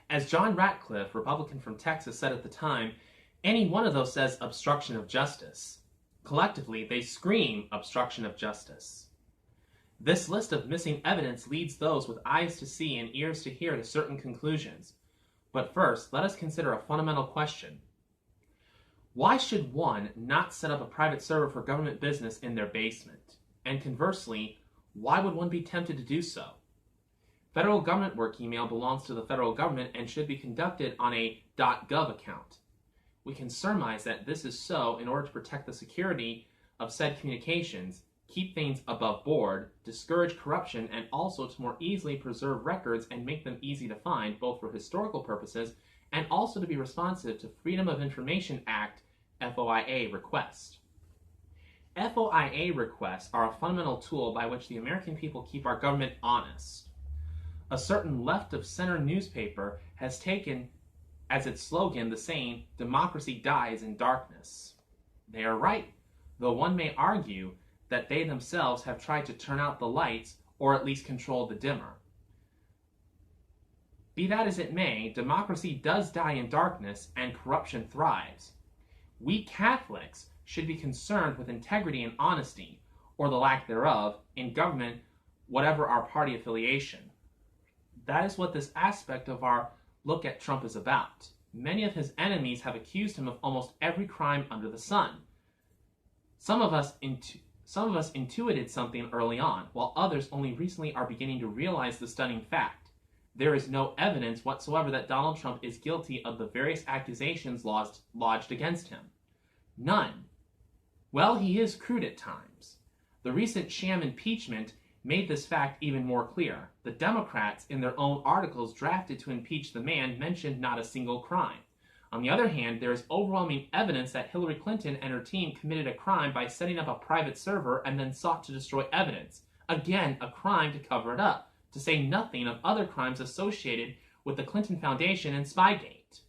As John Ratcliffe, Republican from Texas, said at the time, any one of those says obstruction of justice. Collectively, they scream obstruction of justice. This list of missing evidence leads those with eyes to see and ears to hear to certain conclusions. But first, let us consider a fundamental question. Why should one not set up a private server for government business in their basement? And conversely, why would one be tempted to do so? Federal government work email belongs to the federal government and should be conducted on a .gov account. We can surmise that this is so in order to protect the security of said communications, keep things above board, discourage corruption, and also to more easily preserve records and make them easy to find, both for historical purposes and also to be responsive to Freedom of Information Act FOIA requests. FOIA requests are a fundamental tool by which the American people keep our government honest. A certain left-of-center newspaper has taken as its slogan the saying, "Democracy dies in darkness." They are right, though one may argue that they themselves have tried to turn out the lights or at least control the dimmer. Be that as it may, democracy does die in darkness and corruption thrives. We Catholics should be concerned with integrity and honesty, or the lack thereof, in government, whatever our party affiliation. That is what this aspect of our look at Trump is about. Many of his enemies have accused him of almost every crime under the sun. Some of us intuited something early on, while others only recently are beginning to realize the stunning fact. There is no evidence whatsoever that Donald Trump is guilty of the various accusations lodged against him. None. Well, he is crude at times. The recent sham impeachment made this fact even more clear. The Democrats, in their own articles drafted to impeach the man, mentioned not a single crime. On the other hand, there is overwhelming evidence that Hillary Clinton and her team committed a crime by setting up a private server and then sought to destroy evidence. Again, a crime to cover it up, to say nothing of other crimes associated with the Clinton Foundation and Spygate.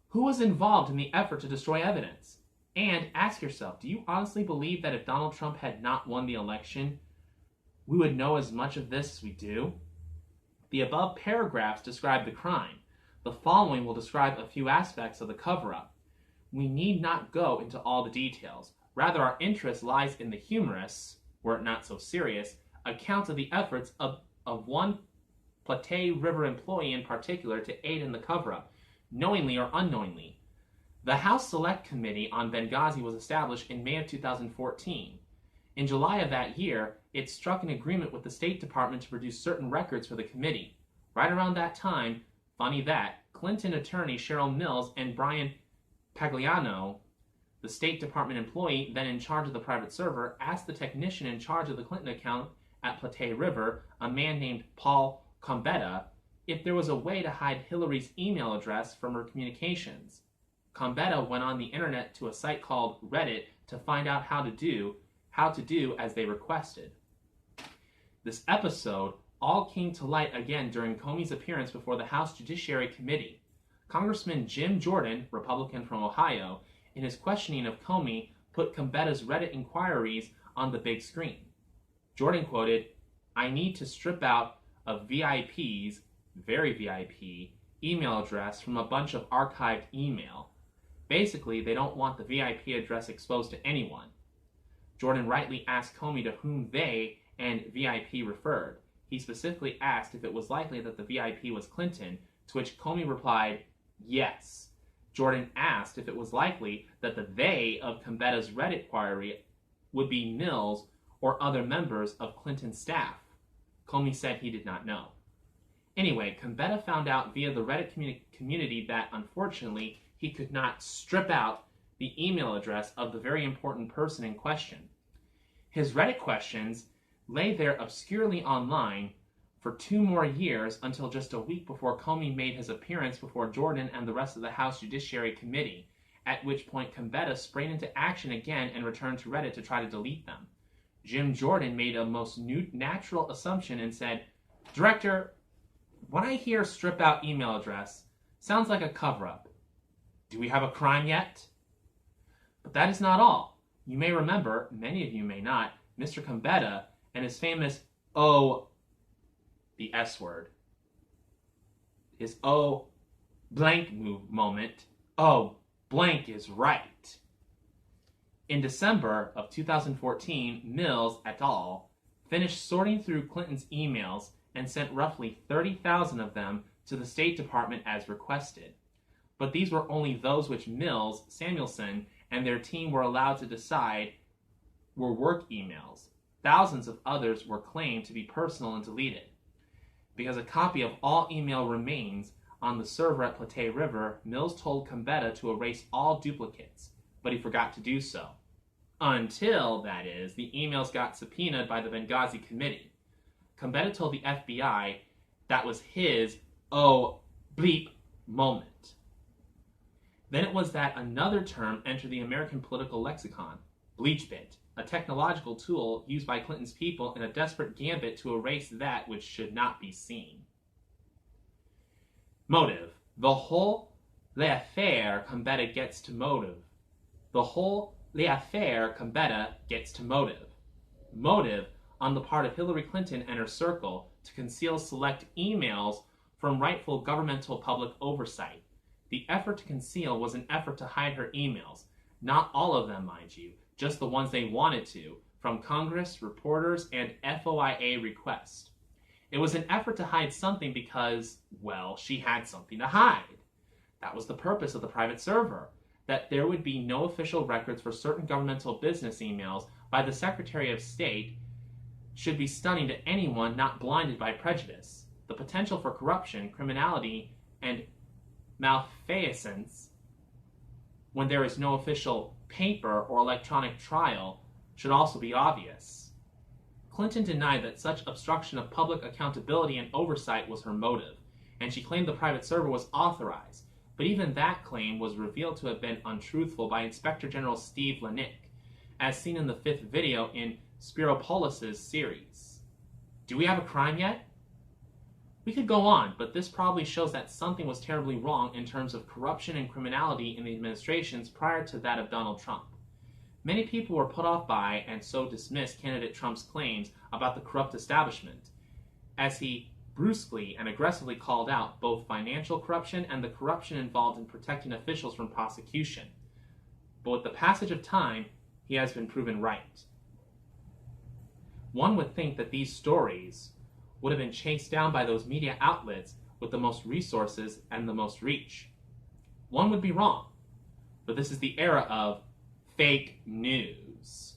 Who was involved in the effort to destroy evidence? And ask yourself, do you honestly believe that if Donald Trump had not won the election, we would know as much of this as we do? The above paragraphs describe the crime. The following will describe a few aspects of the cover-up. We need not go into all the details. Rather, our interest lies in the humorous, were it not so serious, account of the efforts of one Plattte River employee in particular to aid in the cover-up, knowingly or unknowingly. The House Select Committee on Benghazi was established in May of 2014. In July of that year, it struck an agreement with the State Department to produce certain records for the committee. Right around that time, funny that, Clinton attorney Cheryl Mills and Brian Pagliano, the State Department employee then in charge of the private server, asked the technician in charge of the Clinton account at Plattte River, a man named Paul Combetta, if there was a way to hide Hillary's email address from her communications. Combetta went on the internet to a site called Reddit to find out how to do as they requested. This episode all came to light again during Comey's appearance before the House Judiciary Committee. Congressman Jim Jordan, Republican from Ohio, in his questioning of Comey, put Combetta's Reddit inquiries on the big screen. Jordan quoted, "I need to strip out a VIP's, very VIP, email address from a bunch of archived email. Basically, they don't want the VIP address exposed to anyone." Jordan rightly asked Comey to whom they and VIP referred. He specifically asked if it was likely that the VIP was Clinton, to which Comey replied, yes. Jordan asked if it was likely that the they of Combetta's Reddit query would be Mills or other members of Clinton's staff. Comey said he did not know. Anyway, Combetta found out via the Reddit community that, unfortunately, he could not strip out the email address of the very important person in question. His Reddit questions lay there obscurely online for 2 more years until just a week before Comey made his appearance before Jordan and the rest of the House Judiciary Committee, at which point Combetta sprang into action again and returned to Reddit to try to delete them. Jim Jordan made a most natural assumption and said, "Director, when I hear strip out email address, sounds like a cover-up. Do we have a crime yet?" But that is not all. You may remember, many of you may not, Mr. Combetta and his famous, the S word. his oh blank moment, oh blank is right. In December of 2014, Mills et al. Finished sorting through Clinton's emails and sent roughly 30,000 of them to the State Department as requested. But these were only those which Mills, Samuelson, and their team were allowed to decide were work emails. Thousands of others were claimed to be personal and deleted. Because a copy of all email remains on the server at Plattte River, Mills told Gambetta to erase all duplicates, but he forgot to do so. Until, that is, the emails got subpoenaed by the Benghazi Committee. Gambetta told the FBI that was his, oh, bleep moment. Then it was that another term entered the American political lexicon, BleachBit, a technological tool used by Clinton's people in a desperate gambit to erase that which should not be seen. Motive. The whole l'affaire Gambetta gets to motive. The whole l'affaire Gambetta gets to motive. Motive on the part of Hillary Clinton and her circle to conceal select emails from rightful governmental public oversight. The effort to conceal was an effort to hide her emails. Not all of them, mind you, just the ones they wanted to, from Congress, reporters, and FOIA requests. It was an effort to hide something because, well, she had something to hide. That was the purpose of the private server, that there would be no official records for certain governmental business emails by the Secretary of State should be stunning to anyone not blinded by prejudice. The potential for corruption, criminality, and malfeasance when there is no official paper or electronic trial should also be obvious. Clinton denied that such obstruction of public accountability and oversight was her motive, and she claimed the private server was authorized, but even that claim was revealed to have been untruthful by Inspector General Steve Lanick, as seen in the 5th video in Spiropoulos' series. Do we have a crime yet? We could go on, but this probably shows that something was terribly wrong in terms of corruption and criminality in the administrations prior to that of Donald Trump. Many people were put off by and so dismissed candidate Trump's claims about the corrupt establishment, as he brusquely and aggressively called out both financial corruption and the corruption involved in protecting officials from prosecution. But with the passage of time, he has been proven right. One would think that these stories would have been chased down by those media outlets with the most resources and the most reach. One would be wrong, but this is the era of fake news.